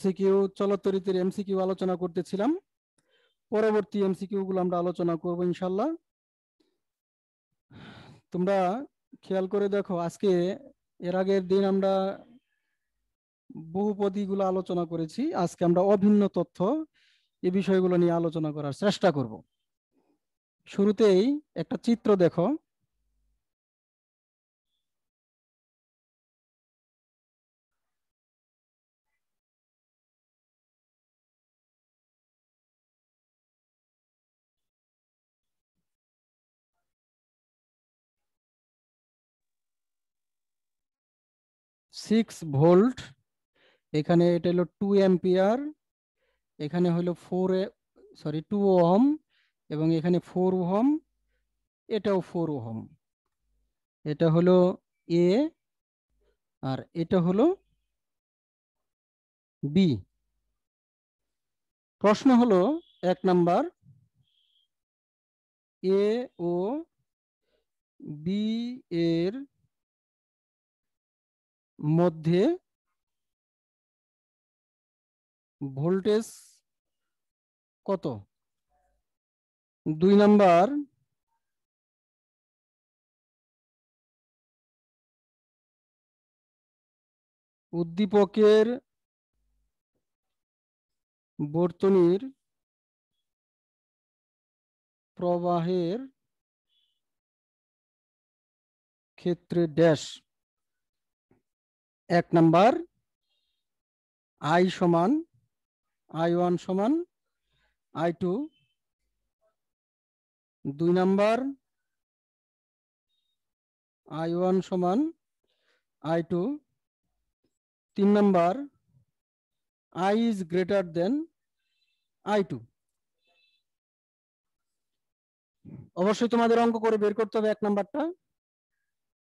MCQ চলতরিতের MCQ আলোচনা করতেছিলাম। পরবর্তী এমসিকিউ গুলো আমরা আলোচনা করব ইনশাল্লাহ। তোমরা খেয়াল করে দেখো, আজকে এর আগের দিন আমরা বহুপদী গুলো আলোচনা করেছি, আজকে আমরা অভিন্ন তথ্য এই বিষয়গুলো নিয়ে আলোচনা করার চেষ্টা করব। শুরুতেই একটা চিত্র দেখো। সিক্স ভোল্ট, এখানে এটা হলো 2 অ্যাম্পিয়ার, এখানে হলো 2 ওহম, এবং এখানে 4 ওহম, এটাও 4 ওহম। এটা হলো এ আর এটা হলো বি। প্রশ্ন হলো 1 নাম্বার, এ ও বি এর মধ্যে ভোল্টেজ কত? 2 নাম্বার, উদ্দীপকের বর্তনীর প্রবাহের ক্ষেত্রে ড্যাশ। 1 নাম্বার, আই সমান I1 সমান I2। 2 নাম্বার, I1 সমান I2। 3 number, I is greater than I2। অবশ্যই তোমাদের অঙ্ক করে বের করতে হবে 1 নাম্বারটা।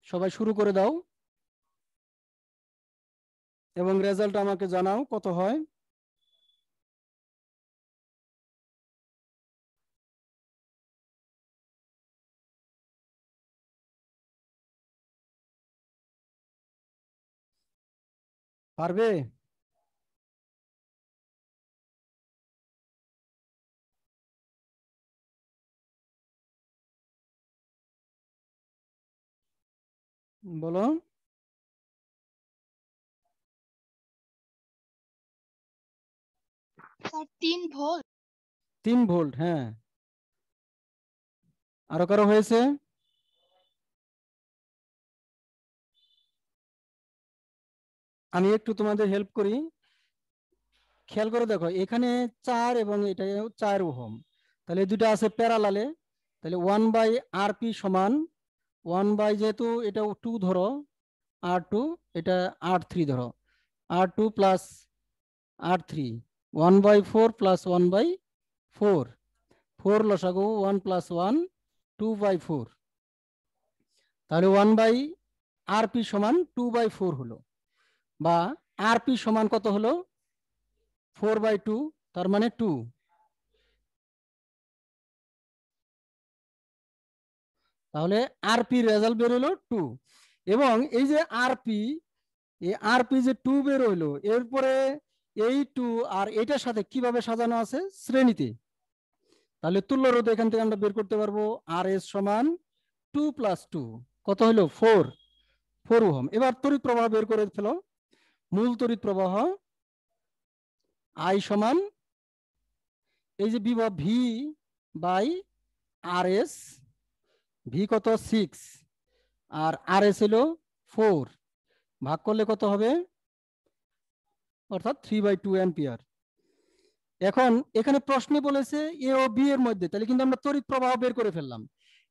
সবাই শুরু করে দাও এবং রেজাল্ট আমাকে জানাও কত হয়। পারবে? বলো। 3 ভোল্ট। 3 ভোল্ট, হ্যাঁ। আরো কারো হয়েছে? আমি একটু তোমাদের হেল্প করি। খেয়াল করে দেখো, এখানে 4 এবং এটা 4 ওহম, তাহলে দুটো আছে প্যারালালে। তাহলে 1/RP সমান 1 যেহেতু এটা 2 ধরো, R2, এটা R3 ধরো, R2 প্লাস R3, 1/4 প্লাস 1/4, 4 লসাগু 1 প্লাস 1, 2/4। তাহলে 1/RP সমান 2/4 হলো, বা RP সমান কত হলো? 4/2, তার মানে 2। তাহলে আরপি রেজাল্ট বের হলো 2। এবং এই যে আরপি, এই আরপি যে 2 বের হইলো, এরপরে এই 2 আর এটার সাথে কিভাবে সাজানো আছে? শ্রেণীতে। তাহলে তুল্য রোধ এখান থেকে আমরা বের করতে পারবো, আর এস সমান 2 প্লাস 2, কত হলো? 4 ওহম। এবার তড়িৎ প্রবাহ বের করে ফেলো। মূল তড়িৎ প্রবাহ আই সমান এই যে বিভব V by R S. V কত? 6, আর আর এস হলো 4, ভাগ করলে কত হবে? অর্থাৎ 3/2 অ্যাম্পিয়ার। এখন এখানে প্রশ্নে বলেছে এ ও বি এর মধ্যে, তাহলে কিন্তু আমরা তড়িৎ প্রবাহ বের করে ফেললাম।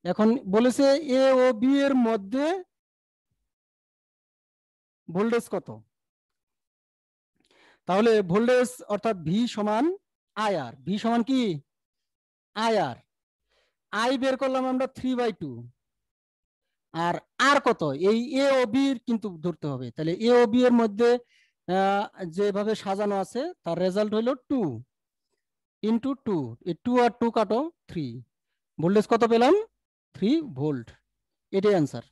এখন বলেছে এ ও বি এর মধ্যে ভোল্টেজ কত। তাহলে ভোল্টেজ অর্থাৎ ভি সমান আইআর। ভি সমান কি? আইআর। আই বের করলাম আমরা 3/2, আর আর কত? এই এ ও বি কিন্তু ধরতে হবে। তাহলে এ ও বি এর মধ্যে যেভাবে সাজানো আছে তার রেজাল্ট হলো 2 ইন্টু 2, এই 2 আর 2 কাটো, 3। ভোল্টেজ কত পেলাম? 3 ভোল্ট। এটাই অ্যান্সার,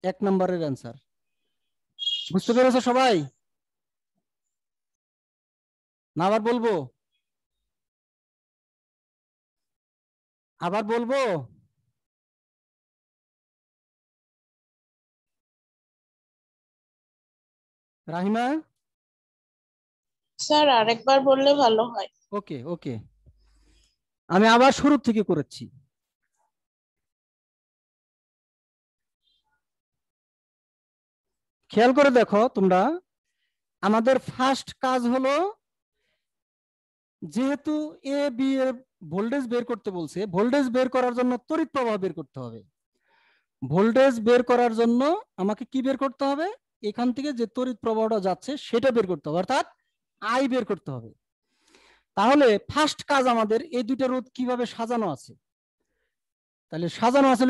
1 নম্বরের অ্যান্সার। বুঝতে পেরেছো সবাই? না আবার বলবো? আবার বলবো? রাহিমা? স্যার আরেকবার বললে ভালো হয়। ওকে ওকে, আমি আবার শুরু থেকে করেছি। খেয়াল করে দেখো তোমরা, আমাদের ফার্স্ট কাজ হলো, যেহেতু এ বি এর ভোল্টেজ বের করতে বলছে, ভোল্টেজ বের করার জন্য তড়িৎ প্রবাহ বের করতে হবে। ভোল্টেজ বের করার জন্য আমাকে কি বের করতে হবে? এখান থেকে যে তড়িৎ প্রবাহটা যাচ্ছে সেটা বের করতে হবে, অর্থাৎ আই বের করতে হবে। তাহলে ফার্স্ট কাজ আমাদের এই দুইটা রোধ কিভাবে সাজানো আছে, তাহলে সাজানো আছে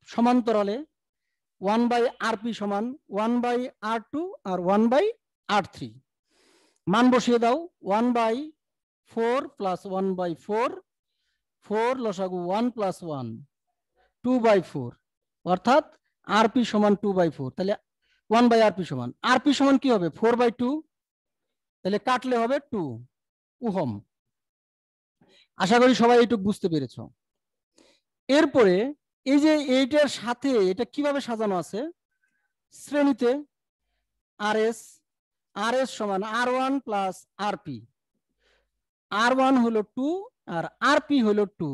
সমান্তরালে 1/Rp সমান 1/R2 আর 1/R3। মান বসিয়ে দাও, 1/4 প্লাস 1/4, 4 লসাগু 1 প্লাস 1, 2/4, অর্থাৎ আরপি সমান 2/4। তাহলে 1/Rp সমান, আরপি সমান কি হবে? 4/2, তাহলে কাটলে হবে 2 ওহম। আশা করি সবাই এইটুকু বুঝতে পেরেছ। এরপরে এই যে এইটার সাথে এটা কিভাবে সাজানো আছে, শ্রেণীতে আরএস, আরএস সমান R1 প্লাস আরপি, R1 হলো 2 আর আরপি হলো 2,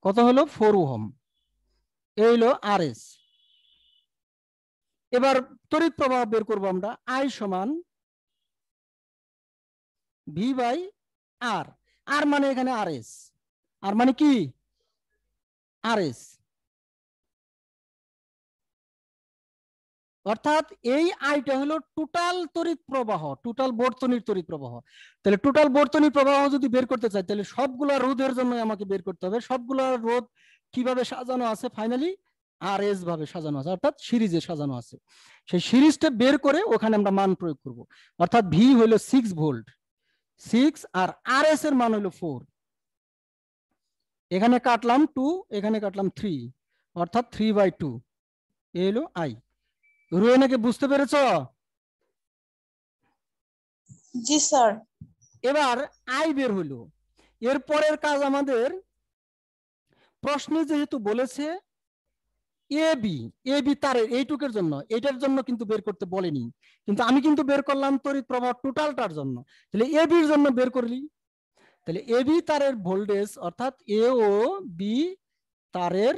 কত হলো? 4 ওহম। এই হলো আরএস। এবার তড়িৎ প্রবাহ বের করবো আমরা, আই সমান ভি বাই আর। আর মানে এখানে আরএস, আর মানে কি? আরএস। অর্থাৎ এই আইটা হলো টোটাল তড়িৎ প্রবাহ, টোটাল বর্তনীর তড়িৎ প্রবাহ। তাহলে টোটাল বর্তনী প্রবাহ যদি বের করতে চাই, তাহলে সবগুলা রোধের জন্য আমাকে বের করতে হবে। সবগুলা রোধ কিভাবে সাজানো আছে? ফাইনালি আর এস ভাবে সাজানো আছে, অর্থাৎ সিরিজে সাজানো আছে। সেই সিরিজটা বের করে ওখানে আমরা মান প্রয়োগ করব। অর্থাৎ ভি হইল 6 ভোল্ট, 6, আর আর এস এর মান হইল 4। এখানে কাটলাম 2, এখানে কাটলাম 3, অর্থাৎ 3/2। এই হলো আই। রুয়েনাকে বুঝতে পেরেছ? জি স্যার। এবার আই বের হইলো। এরপরের কাজ আমাদের, প্রশ্নে যেহেতু বলেছে এবি, এবি তারের এইটুকের জন্য, এটার জন্য কিন্তু বের করতে বলেনি, কিন্তু আমি কিন্তু বের করলাম তড়িৎ প্রবাহ টোটালটার জন্য। তাহলে এবির জন্য বের করলি, তাহলে এবি তারের ভোল্টেজ, অর্থাৎ এ ও বি তারের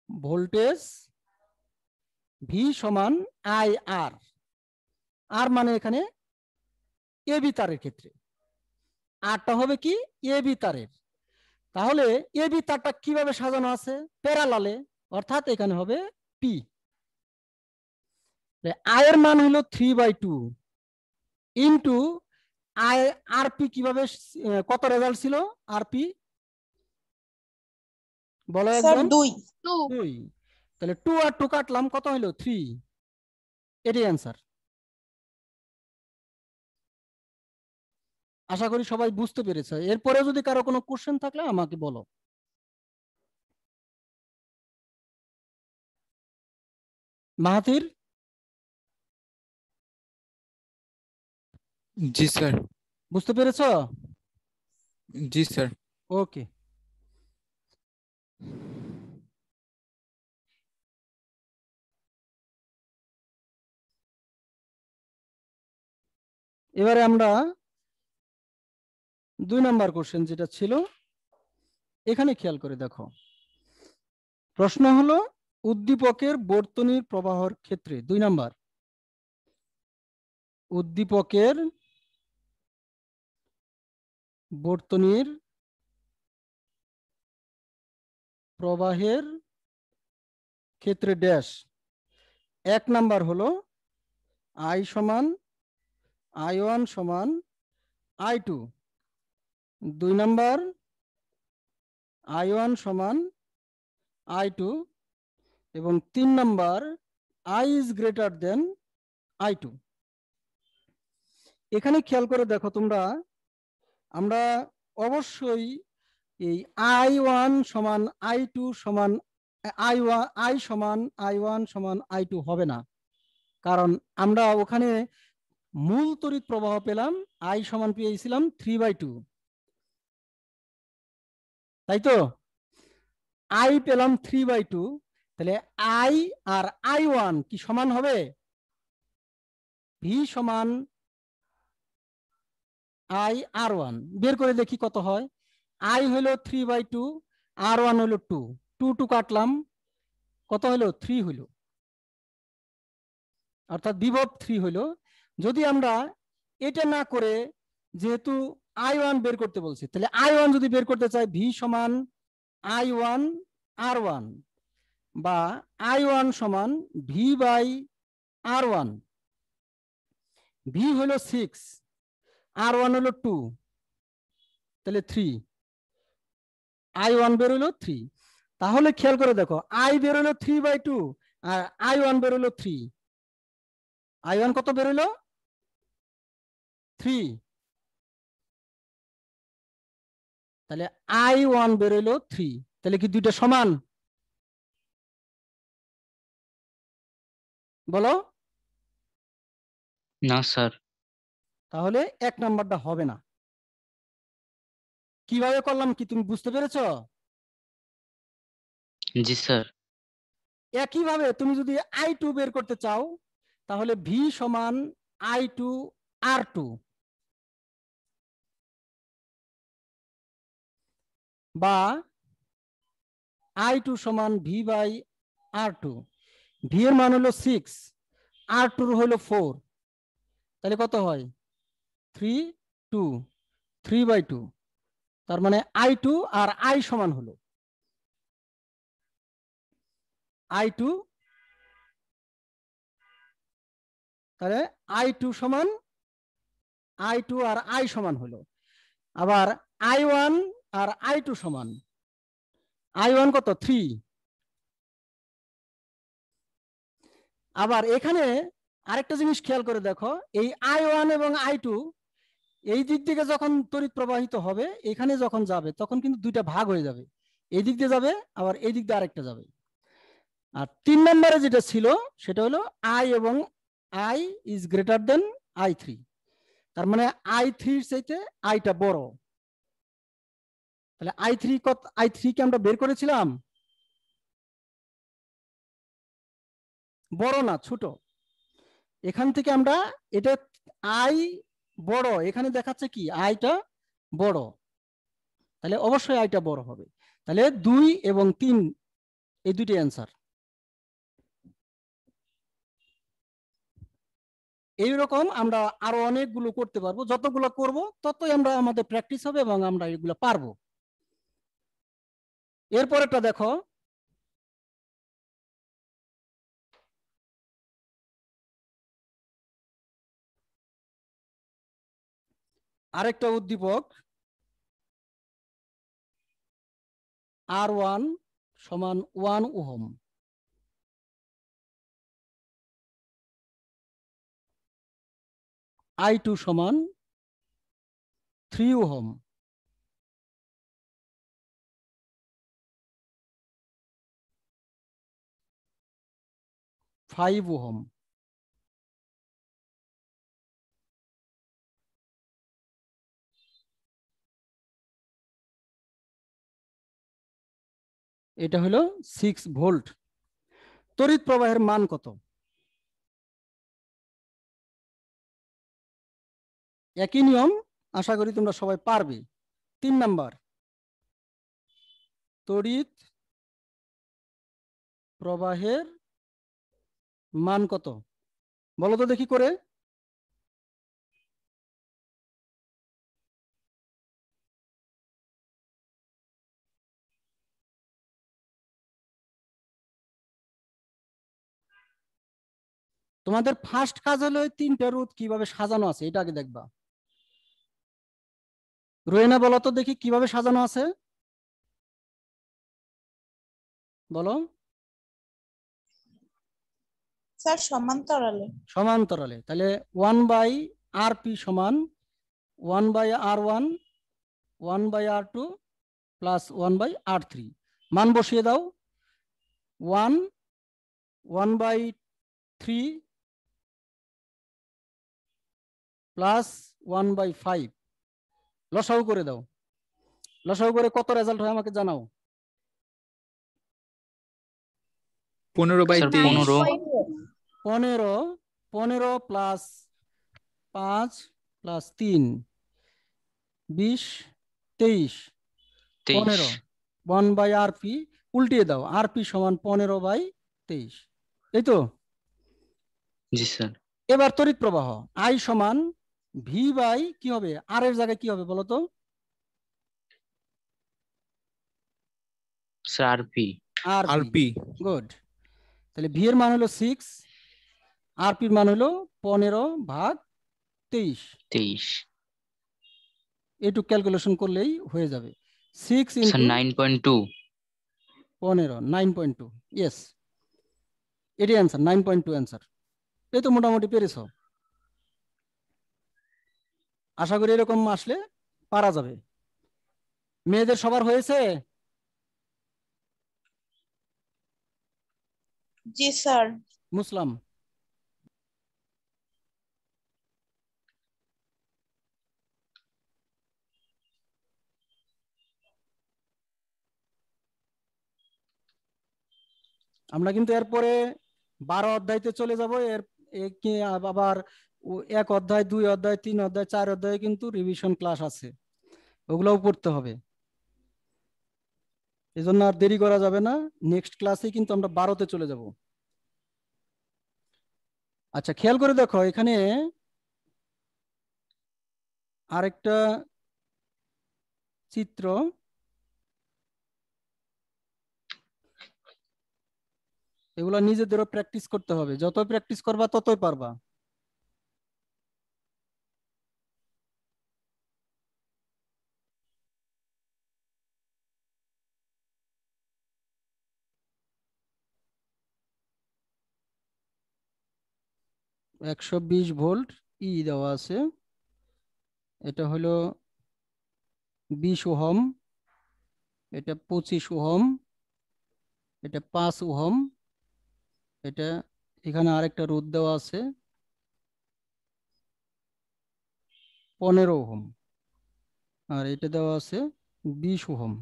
ভোল্টেজ ভি সমান আই আর। আর মানে এখানে এবি তারের ক্ষেত্রে আরটা হবে কি? এবি তারের। তাহলে এবি তারটা কিভাবে সাজানো আছে? প্যারালালে, অর্থাৎ এখানে হবে পি। আয়ের মান হলো 3/2 ইন্টু আই। আরপি কিভাবে, কত রেজাল্ট ছিল আরপি? বলো স্যার একজন। 2। 2। তাহলে 2 আর 2 কাটলাম, কত হলো? 3। এটাই অ্যান্সার। আশা করি সবাই বুঝতে পেরেছে। এরপরে যদি কারো কোনো কোশ্চেন থাকলে আমাকে বলো। মাহাতির? জি স্যার। বুঝতে পেরেছো? জি স্যার। ওকে। এবারে আমরা 2 নাম্বার কোশ্চেন যেটা ছিল, এখানে খেয়াল করে দেখো। প্রশ্ন হলো উদ্দীপকের বর্তনীর প্রবাহের ক্ষেত্রে, 2 নাম্বার, উদ্দীপকের বর্তনীর প্রবাহের ক্ষেত্রে ড্যাশ। 1 নাম্বার হলো আই সমান I1 সমান I2, 2 নাম্বার I1 সমান I2, এবং 3 number I is greater than I2। এখানে খেয়াল করে দেখো তোমরা, আমরা অবশ্যই এই I1 সমান I2 সমান I সমান I1 সমান I2 হবে না, কারণ আমরা ওখানে মূল তড়িৎ প্রবাহ পেলাম I সমান পেয়েছিলাম 3/2, তাই তো? I পেলাম 3/2, তাহলে I আর I1 কি সমান হবে? V সমান I R1, বের করে দেখি কত হয়। I হলো 3/2, R1 হলো 2, 2 কাটলাম, কত হলো? 3 হলো, অর্থাৎ বিভব 3 হলো। যদি আমরা এটা না করে, যেহেতু I1 বের করতে বলছি, তাহলে I1 যদি বের করতে চাই, V সমান I1 R1 বা I1 সমান V বাই R1। V হলো 6, R1 হলো 2, তাহলে 3, I1 বের হলো 3। তাহলে খেয়াল করে দেখো, I বের হলো 3/2 আর I1 বের হলো 3। I1 কত বের হলো? 3। তাহলে I1 বের হলো 3। তাহলে কি দুইটা সমান? বলো। না স্যার। তাহলে 1 নাম্বারটা হবে না। কিভাবে করলাম কি তুমি বুঝতে পেরেছো? জি স্যার। একইভাবে তুমি যদি I2 বের করতে চাও, তাহলে V সমান I2 R2 বা I2 সমান V বাই R2। V এর মান হলো 6, R2 হলো 4, তাহলে কত হয়? 3, 2, 3/2। তার মানে I2 আর I সমান হলো I2, তাহলে I2 সমান I2 আর I সমান হলো। আবার I1 আর I2 সমান, I1 কত? 3। আবার এখানে আরেকটা জিনিস খেয়াল করে দেখো, এই I1 এবং I2 এই দিক থেকে যখন তড়িৎ প্রবাহিত হবে, এখানে যখন যাবে তখন কিন্তু দুইটা ভাগ হয়ে যাবে, এই দিক দিয়ে যাবে আবার এই দিক দিয়ে আরেকটা যাবে। আর 3 নম্বরে যেটা ছিল সেটা হলো I এবং I is greater than I3, তার মানে I3 এর চাইতে আইটা বড়। তাহলে I3 কত? I3 কে আমরা বের করেছিলাম, বড় না ছোট। এখান থেকে আমরা এটা I বড়, এখানে দেখাচ্ছে কি আইটা বড়, তাহলে অবশ্যই আইটা বড় হবে। তাহলে 2 এবং 3 এই দুইটি অ্যান্সার। এইরকম আমরা আরো অনেকগুলো করতে পারবো, যতগুলো করব ততই আমরা আমাদের প্র্যাকটিস হবে এবং আমরা এগুলো পারবো। এরপরেরটা দেখো, আরেকটা উদ্দীপক R1 সমান 1 ওহম, I2 সমান 3 ওহম, ফাইভ ওহম। এটা হলো 6 ভোল্ট। তড়িৎ প্রবাহের মান কত? একই নিয়ম, আশা করি তোমরা সবাই পারবে। 3 নাম্বার, তড়িৎ প্রবাহের মান কত? বলো তো দেখি করে। তোমাদের ফার্স্ট কাজ হলো 3টা রোধ কিভাবে সাজানো আছে এটা আগে দেখবা। রোয়েনা বলো তো দেখি কিভাবে সাজানো আছে, বলো। স্যার সমান্তরালে। সমান্তরালে, তাহলে 1/RP সমান 1/R1, 1/R2 প্লাস 1/R3। মান বসিয়ে দাও। 1, 1/3, প্লাস 1/5 লসাগু করে দাও। লসাগু করে কত রেজাল্ট হয় আমাকে জানাও। 15/23 15 15 প্লাস 5 প্লাস 3 20 23 15 1/RP উল্টিয়ে দাও, আরপি সমান 15/23, এই তো। জি স্যার। এবার তড়িৎ প্রবাহ আই সমান ভি বাই কি হবে, আর এর জায়গায় কি হবে বলো তো? Sir RP. RP good. তাহলে ভি এর মান হলো 6, আরপি এর মান হলো 15/23। এটুকু ক্যালকুলেশন করলেই হয়ে যাবে। 6 স্যার ইন্টু 9.2 15 9.2, ইয়েস, এটি অ্যান্সার, 9.2 অ্যান্সার। এই তো মোটামুটি পেরেছো। আশা করি এরকম আসলে পারা যাবে। মেয়েদের সবার হয়েছে? জি স্যার। মুসলাম? আমরা কিন্তু এরপরে 12 অধ্যায়তে চলে যাব। এর আবার 1 অধ্যায় 2 অধ্যায় 3 অধ্যায় 4 অধ্যায়ে কিন্তু রিভিশন ক্লাস আছে, ওগুলোও পড়তে হবে। এজন্য আর দেরি করা যাবে না, নেক্সট ক্লাসে কিন্তু আমরা 12তে চলে যাব। আচ্ছা, খেয়াল করে দেখো এখানে আরেকটা চিত্র, এগুলো নিজেদেরও প্র্যাকটিস করতে হবে, যত প্র্যাকটিস করবা ততই পারবা। $120 ভোল্ট ই দেওয়া আছে, এটা হলো 20 ওহম, এটা 25 ওহম, এটা 5 ওহম, এটা এখানে আরেকটা রোধ দেওয়া আছে 15 ওহম, আর এটা দেওয়া আছে 20 ওহম।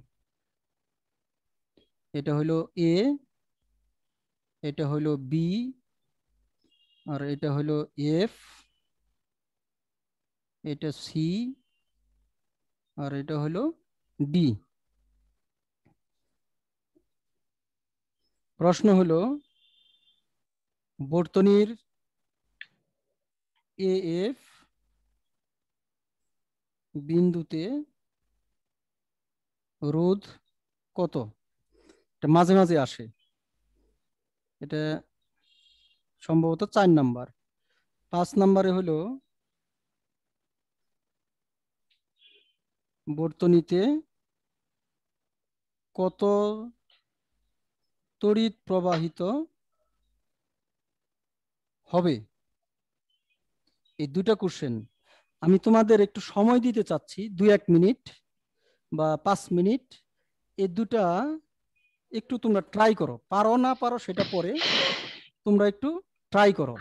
এটা হলো এ, এটা হলো বি, আর এটা হলো এফ, এটা সি, আর এটা হলো ডি। প্রশ্ন হলো বর্তনীর এ এফ বিন্দুতে রোধ কত? এটা মাঝে মাঝে আসে, এটা সম্ভবত 4 নাম্বার। 5 নাম্বারে হলো বর্তনীতে কত তড়িৎ প্রবাহিত হবে। এই দুটা কোশ্চেন আমি তোমাদের একটু সময় দিতে চাচ্ছি, 2-1 মিনিট বা 5 মিনিট। এই দুটা একটু তোমরা ট্রাই করো, পারো না পারো সেটা পরে, তোমরা একটু ট্রাই করো।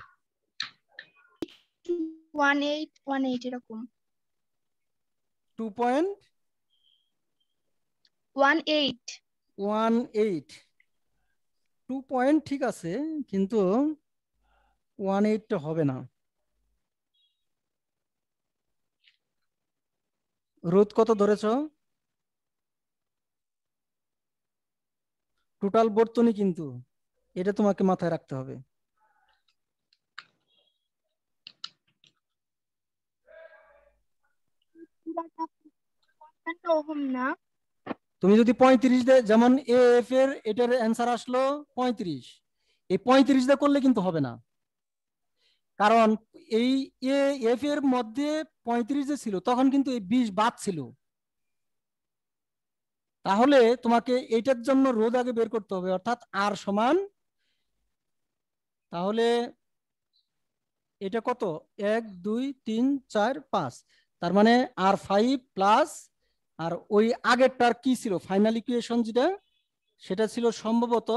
1818 এরকম 2.18 2 পয়েন্ট ঠিক আছে, কিন্তু 18টা হবে না। রোধ কত ধরেছো? টোটাল বর্তনী কিন্তু, এটা তোমাকে মাথায় রাখতে হবে। ওহম না। তুমি যদি 35 দে, যেমন এ এফ এর এটার অ্যান্সার আসলো 35, এই 35 দিয়ে করলে কিন্তু হবে না, কারণ এই এ এফ এর মধ্যে 35 যে ছিল তখন কিন্তু এই 20 বাদ ছিল। তাহলে তোমাকে এইটার জন্য রোধ আগে বের করতে হবে, অর্থাৎ আর সমান, তাহলে এটা কত, 1 2 3 4 5, তার মানে R5 প্লাস, আর ওই আগেরটার কি ছিল ফাইনাল ইকুয়েশন যেটা, সেটা ছিল সম্ভবত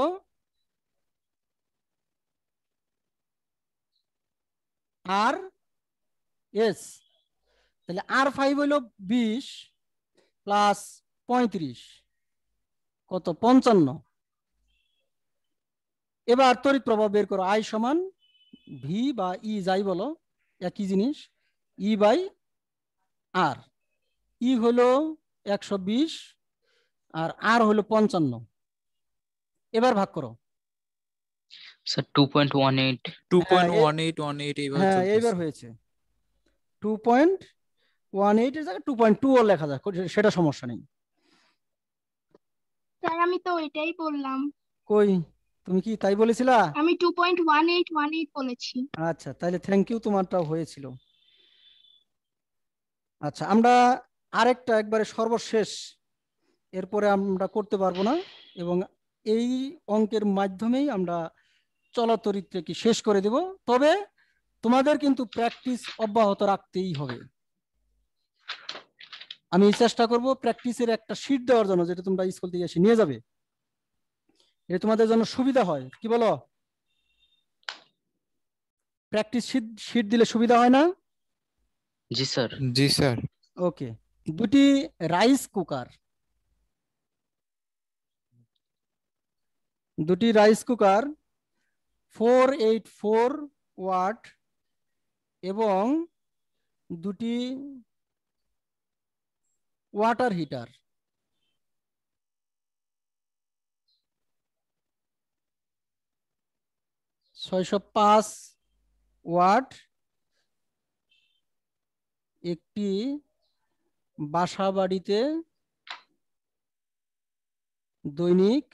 আর এস, তাহলে R5 হইল 20 প্লাস 35 কত 55। এবার তড়িৎ প্রবাহ বের করো, I সমান ভি বা ই যাই বলো একই জিনিস, ই বাই আর। ই হলো 120 আর আর হলো 55। এবার ভাগ করো। স্যার 2.18। 2.1818 এইভাবে হ্যাঁ এইবার চলতেছে। হয়েছে 2.18 এর জায়গায় 2.2 লেখা যায়, সেটা সমস্যা নেই। স্যার আমি তো এটাই বললাম, কই তুমি কি তাই বলেছিলা? আমি 2.1818 বলেছি। আচ্ছা তাহলে থ্যাংক ইউ, তোমারটাও হয়েছিল। আচ্ছা আমরা আরেকটা একবারে সর্বশেষ, এরপরে আমরা করতে পারবো না, এবং এই অঙ্কের মাধ্যমেই আমরা চলতরিত্রে কি শেষ করে দেব। তবে তোমাদের কিন্তু প্র্যাকটিস অব্যাহত রাখতেই হবে। আমি চেষ্টা করব প্র্যাকটিসের একটা শীট দেওয়ার জন্য, যেটা তোমরা স্কুল থেকে এসে নিয়ে যাবে, এটা তোমাদের জন্য সুবিধা হয়, কি বলো? প্র্যাকটিস শীট দিলে সুবিধা হয় না? জি স্যার। জি স্যার। ওকে, দুটি রাইস কুকার, দুটি রাইস কুকার 484 ওয়াট এবং দুটি ওয়াটার হিটার 605 ওয়াট একটি বাসা বাড়িতে দৈনিক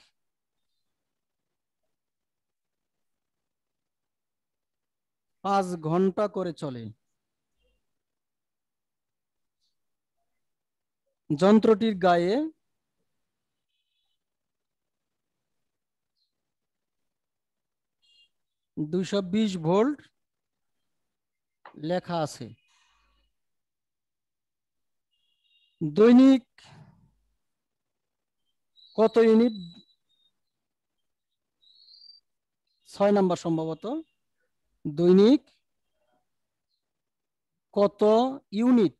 5 ঘন্টা করে চলে। যন্ত্রটির গায়ে 220 ভোল্ট লেখা আছে। দৈনিক কত ইউনিট, 6 নাম্বার সম্ভবত, দৈনিক কত ইউনিট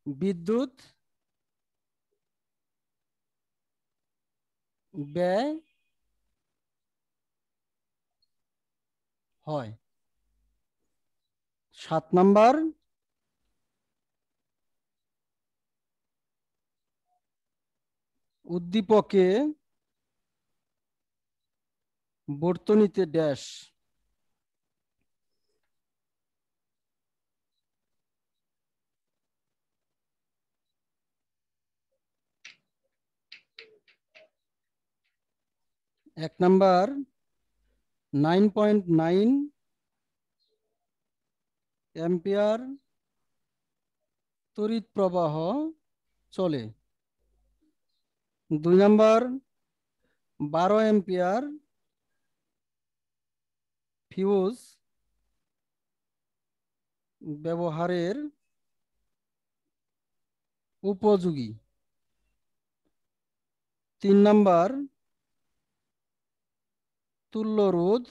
বিদ্যুৎ ব্যয় হয়? 7 নাম্বার, উদ্দীপকে বর্তনীতে ড্যাশ। এক নাম্বার 9.9 অ্যাম্পিয়ার তড়িৎ প্রবাহ চলে। 2 নাম্বার 12 অ্যাম্পিয়ার ফিউজ ব্যবহারের উপযোগী। 3 নাম্বার তুল্য রোধ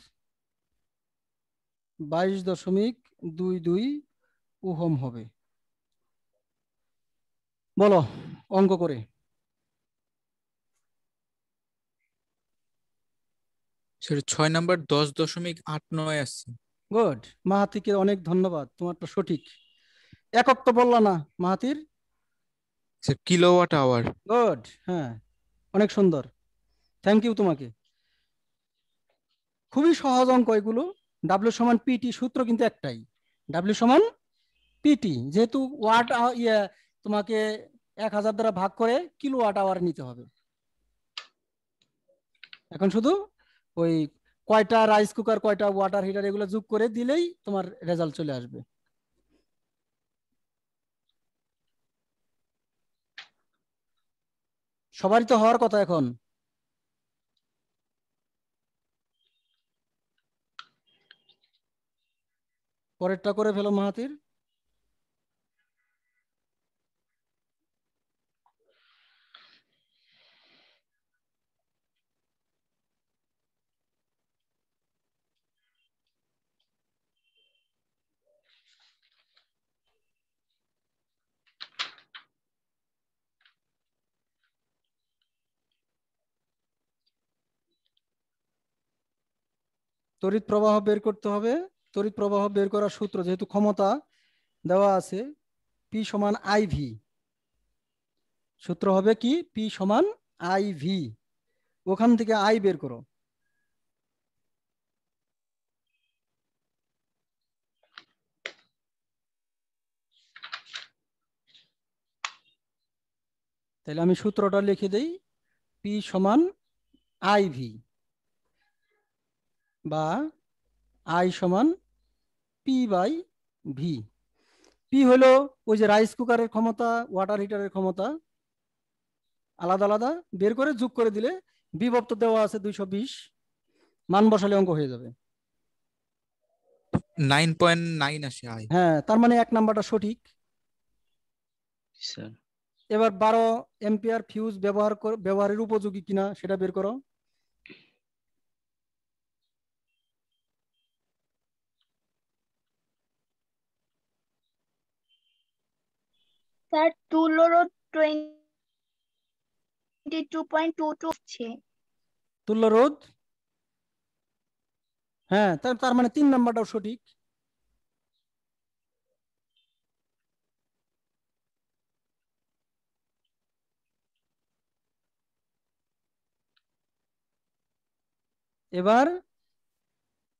22.22 ওহম হবে। বলো অঙ্ক করে। সেটা 6 নাম্বার 10.89 আসছে। গুড, মাহাতিকে অনেক ধন্যবাদ, তোমারটা সঠিক। একক তো বললা না Mahathir? Sir kilowatt hour. Good, হ্যাঁ অনেক সুন্দর, থ্যাংক ইউ তোমাকে। খুবই সহজ অঙ্ক এগুলো। ডাব্লিউ সমান পিটি, সূত্র কিন্তু একটাই, ডাব্লিউ সমান পিটি, যেহেতু ওয়াট ইয়ে তোমাকে 1000 দ্বারা ভাগ করে কিলোওয়াট আওয়ার নিতে হবে। এখন শুধু ওই কয়টা রাইস কুকার কয়টা ওয়াটার হিটার এগুলো যোগ করে দিলেই তোমার রেজাল্ট চলে আসবে। সবারই তো হওয়ার কথা এখন। পরেরটা করে ফেলো মাহাতির। তড়িৎ প্রবাহ বের করতে হবে। তড়িৎ প্রবাহ বের করার সূত্র, যেহেতু ক্ষমতা দেওয়া আছে, পি সমান আইভি। সূত্র হবে কি? পি সমান আইভি। ওখান থেকে আই বের করো। তাহলে আমি সূত্রটা লিখে দেই, পি সমান আইভি বা আই সমান পি বাই ভি। পি হলো ওই যে রাইস কুকারের ক্ষমতা, ওয়াটার হিটারের ক্ষমতা, আলাদা আলাদা বের করে যোগ করে দিলে বিভক্ত দেওয়া আছে 220, মান বসালে অঙ্ক হয়ে যাবে। 9.9 আসে আই। হ্যাঁ, তার মানে 1 নাম্বারটা সঠিক। জি স্যার। এবার 12 এম্পিয়ার ফিউজ ব্যবহারের উপযোগী কিনা সেটা বের করো। স্যার তুলো রোদ 22.22 হচ্ছে। তুল্য রোধ, হ্যাঁ, তার মানে 3 নাম্বারটাও সঠিক। এবার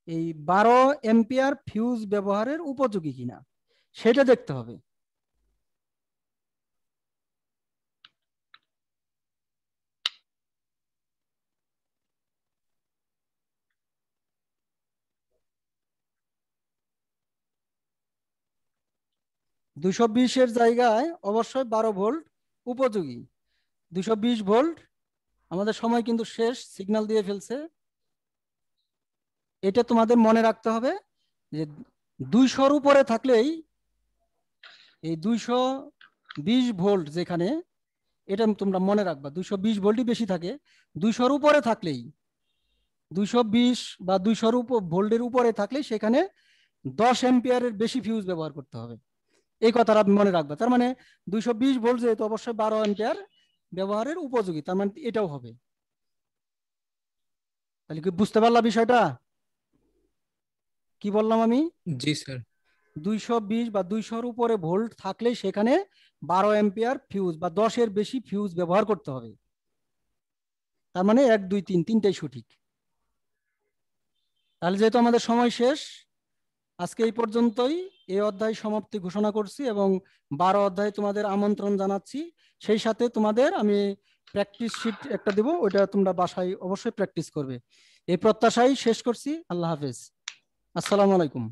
এই 12 এম্পিয়ার ফিউজ ব্যবহারের উপযোগী কিনা সেটা দেখতে হবে। দুশো 20-এর জায়গায় অবশ্যই 12 ভোল্ট উপযোগী। 220 ভোল্ট। আমাদের সময় কিন্তু শেষ, সিগন্যাল দিয়ে ফেলছে। এটা তোমাদের মনে রাখতে হবে যে 200-র উপরে থাকলেই, এই 220 ভোল্ট যেখানে, এটা তোমরা মনে রাখবা, 220 ভোল্টই বেশি থাকে। 200-র উপরে থাকলেই, 220 বা 200 ভোল্টের উপরে থাকলেই সেখানে 10 এম্পিয়ারের বেশি ফিউজ ব্যবহার করতে হবে। এই কথাটা মনে রাখবা। তার মানে 220 ভোল্ট যেহেতু অবশ্যই 12 এম্পিয়ার ব্যবহারের উপযোগী, তার মানে এটাও হবে। তাহলে কি বুঝতে পারলা বিষয়টা? কি বললাম আমি? জি স্যার। 220 বা 200-র উপরে ভোল্ট থাকলে সেখানে 12 এম্পিয়ার ফিউজ বা 10-এর বেশি ফিউজ ব্যবহার করতে হবে। তার মানে 1, 2, 3 তিনটাই সঠিক। তাহলে যেহেতু আমাদের সময় শেষ, আজকে এই পর্যন্তই এই অধ্যায় সমাপ্তি ঘোষণা করছি এবং 12 অধ্যায়ে তোমাদের আমন্ত্রণ জানাচ্ছি। সেই সাথে তোমাদের আমি প্র্যাকটিস শিট একটা দেবো, ওইটা তোমরা বাসায় অবশ্যই প্র্যাকটিস করবে। এই প্রত্যাশাই শেষ করছি। আল্লাহ হাফেজ। আসসালামু আলাইকুম।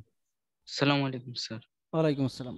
আসসালামু আলাইকুম স্যার। ওয়ালাইকুম আসসালাম।